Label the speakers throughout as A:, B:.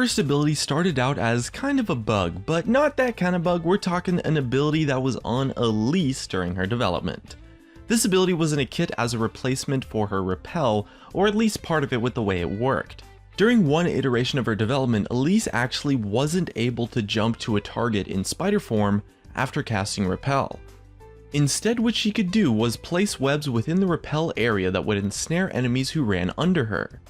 A: First ability started out as kind of a bug, but not that kind of bug. We're talking an ability that was on Elise during her development. This ability was in a kit as a replacement for her repel, or at least part of it with the way it worked. During one iteration of her development, Elise actually wasn't able to jump to a target in spider form after casting repel. Instead, what she could do was place webs within the repel area that would ensnare enemies who ran under her.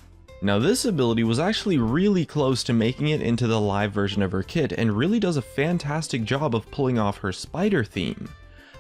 A: Now this ability was actually really close to making it into the live version of her kit and really does a fantastic job of pulling off her spider theme.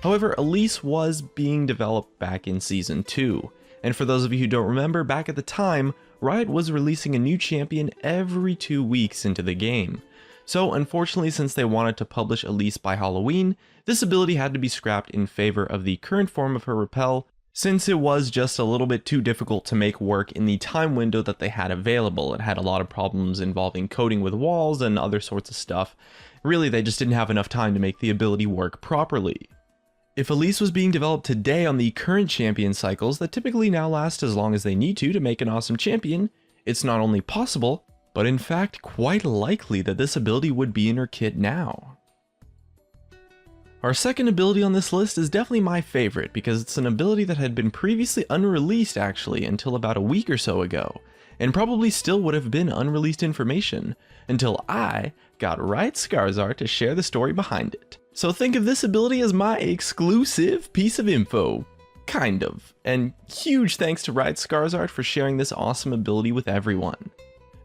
A: However, Elise was being developed back in Season 2, and for those of you who don't remember, back at the time, Riot was releasing a new champion every 2 weeks into the game. So unfortunately, since they wanted to publish Elise by Halloween, this ability had to be scrapped in favor of the current form of her repel, since it was just a little bit too difficult to make work in the time window that they had available. It had a lot of problems involving coding with walls and other sorts of stuff. Really, they just didn't have enough time to make the ability work properly. If Elise was being developed today on the current champion cycles that typically now last as long as they need to make an awesome champion, it's not only possible, but in fact quite likely that this ability would be in her kit now. Our second ability on this list is definitely my favorite because it's an ability that had been previously unreleased actually until about a week or so ago, and probably still would have been unreleased information until I got Riot Skarzard to share the story behind it. So think of this ability as my exclusive piece of info, kind of, and huge thanks to Riot Skarzard for sharing this awesome ability with everyone.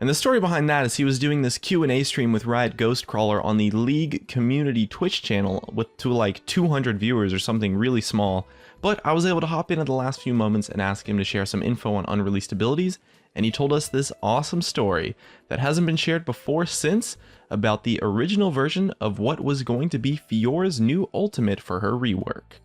A: And the story behind that is he was doing this Q&A stream with Riot Ghostcrawler on the League community Twitch channel to like 200 viewers or something really small, but I was able to hop in at the last few moments and ask him to share some info on unreleased abilities, and he told us this awesome story that hasn't been shared before since about the original version of what was going to be Fiora's new ultimate for her rework.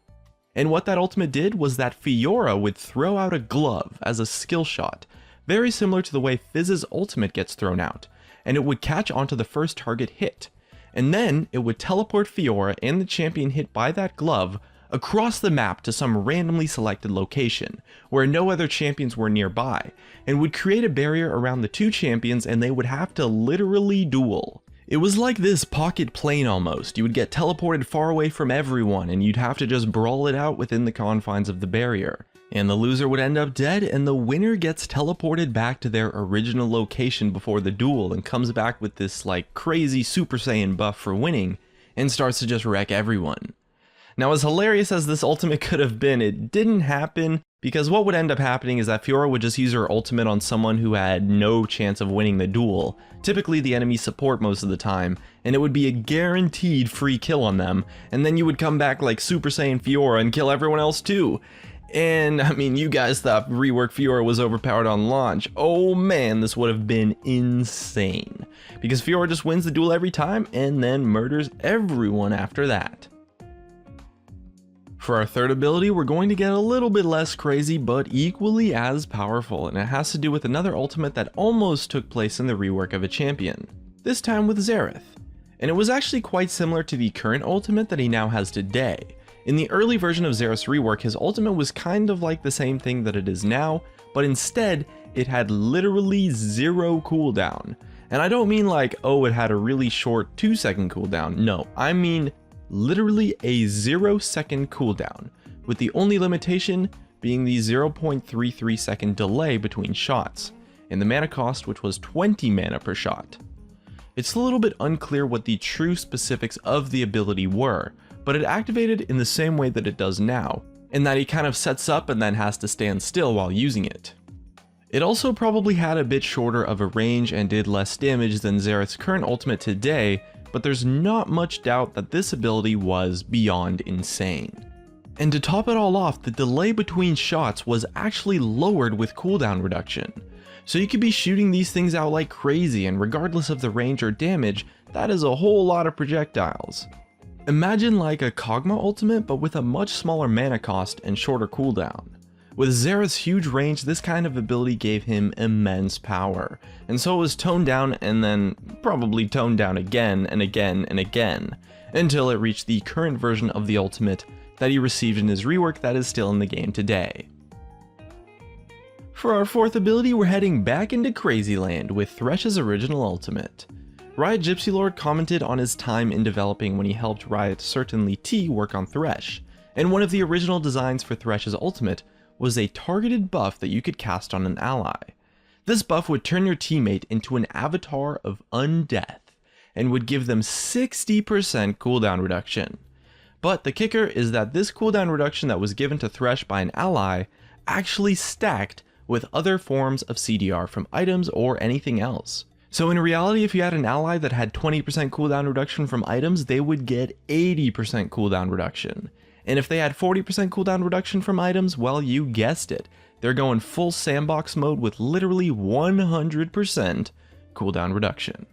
A: And what that ultimate did was that Fiora would throw out a glove as a skill shot, very similar to the way Fizz's ultimate gets thrown out, and it would catch onto the first target hit, and then it would teleport Fiora and the champion hit by that glove across the map to some randomly selected location, where no other champions were nearby, and would create a barrier around the two champions and they would have to literally duel. It was like this Pocket Plane almost. You would get teleported far away from everyone and you'd have to just brawl it out within the confines of the barrier. And the loser would end up dead, and the winner gets teleported back to their original location before the duel and comes back with this like crazy Super Saiyan buff for winning and starts to just wreck everyone. Now, as hilarious as this ultimate could have been, it didn't happen because what would end up happening is that Fiora would just use her ultimate on someone who had no chance of winning the duel, typically the enemy support most of the time, and it would be a guaranteed free kill on them, and then you would come back like Super Saiyan Fiora and kill everyone else too. And I mean, you guys thought rework Fiora was overpowered on launch. Oh man, this would have been insane. Because Fiora just wins the duel every time and then murders everyone after that. For our third ability, we're going to get a little bit less crazy, but equally as powerful, and it has to do with another ultimate that almost took place in the rework of a champion, this time with Xerath. And it was actually quite similar to the current ultimate that he now has today. In the early version of Xerath's rework, his ultimate was kind of like the same thing that it is now, but instead, it had literally 0 cooldown. And I don't mean like, oh, it had a really short 2-second cooldown. No, I mean literally a 0-second cooldown, with the only limitation being the 0.33 second delay between shots, and the mana cost, which was 20 mana per shot. It's a little bit unclear what the true specifics of the ability were, but it activated in the same way that it does now, in that he kind of sets up and then has to stand still while using it. It also probably had a bit shorter of a range and did less damage than Xerath's current ultimate today, but there's not much doubt that this ability was beyond insane. And to top it all off, the delay between shots was actually lowered with cooldown reduction. So you could be shooting these things out like crazy, and regardless of the range or damage, that is a whole lot of projectiles. Imagine like a Kog'Maw ultimate, but with a much smaller mana cost and shorter cooldown. With Xerath's huge range, this kind of ability gave him immense power, and so it was toned down and then probably toned down again and again and again, until it reached the current version of the ultimate that he received in his rework that is still in the game today. For our fourth ability, we're heading back into Crazy Land with Thresh's original ultimate. Riot Gypsy Lord commented on his time in developing when he helped Riot Certainly T work on Thresh, and one of the original designs for Thresh's ultimate was a targeted buff that you could cast on an ally. This buff would turn your teammate into an avatar of undeath, and would give them 60% cooldown reduction. But the kicker is that this cooldown reduction that was given to Thresh by an ally actually stacked with other forms of CDR from items or anything else. So in reality, if you had an ally that had 20% cooldown reduction from items, they would get 80% cooldown reduction. And if they had 40% cooldown reduction from items, well, you guessed it. They're going full sandbox mode with literally 100% cooldown reduction.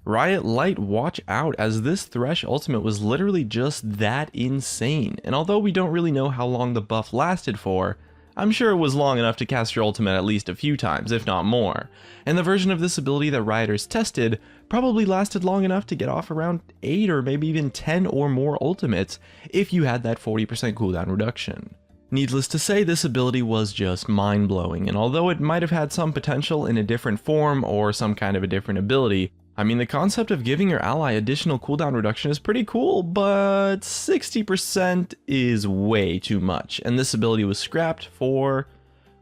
A: Riot Light, watch out, as this Thresh ultimate was literally just that insane. And although we don't really know how long the buff lasted for, I'm sure it was long enough to cast your ultimate at least a few times, if not more. And the version of this ability that Rioters tested probably lasted long enough to get off around 8 or maybe even 10 or more ultimates if you had that 40% cooldown reduction. Needless to say, this ability was just mind-blowing, and although it might have had some potential in a different form or some kind of a different ability, I mean, the concept of giving your ally additional cooldown reduction is pretty cool, but 60% is way too much, and this ability was scrapped for,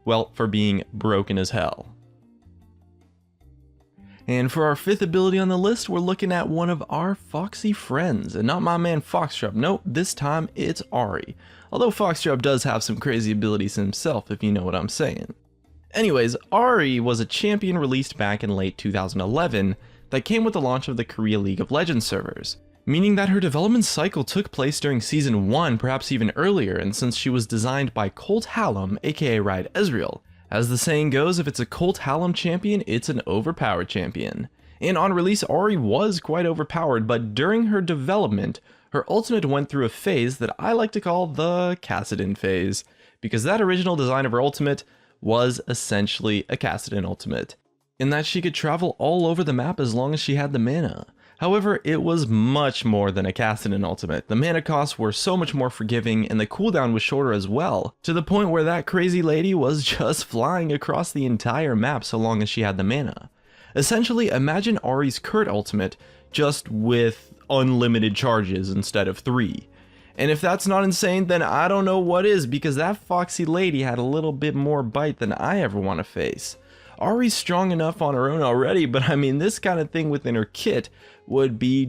A: well, for being broken as hell. And for our fifth ability on the list, we're looking at one of our foxy friends, and not my man Foxtrap. Nope, this time it's Ahri. Although Foxtrap does have some crazy abilities himself, if you know what I'm saying. Anyways, Ahri was a champion released back in late 2011 that came with the launch of the Korea League of Legends servers, meaning that her development cycle took place during Season 1, perhaps even earlier, and since she was designed by Colt Hallam, aka Riot Ezreal. As the saying goes, if it's a Colt Hallam champion, it's an overpowered champion. And on release, Ahri was quite overpowered, but during her development, her ultimate went through a phase that I like to call the Kassadin phase, because that original design of her ultimate was essentially a Kassadin ultimate, in that she could travel all over the map as long as she had the mana. However, it was much more than a Kassadin ultimate. The mana costs were so much more forgiving, and the cooldown was shorter as well, to the point where that crazy lady was just flying across the entire map so long as she had the mana. Essentially, imagine Ahri's current ultimate, just with unlimited charges instead of 3. And if that's not insane, then I don't know what is, because that foxy lady had a little bit more bite than I ever want to face. Ahri's strong enough on her own already, but I mean, this kind of thing within her kit would be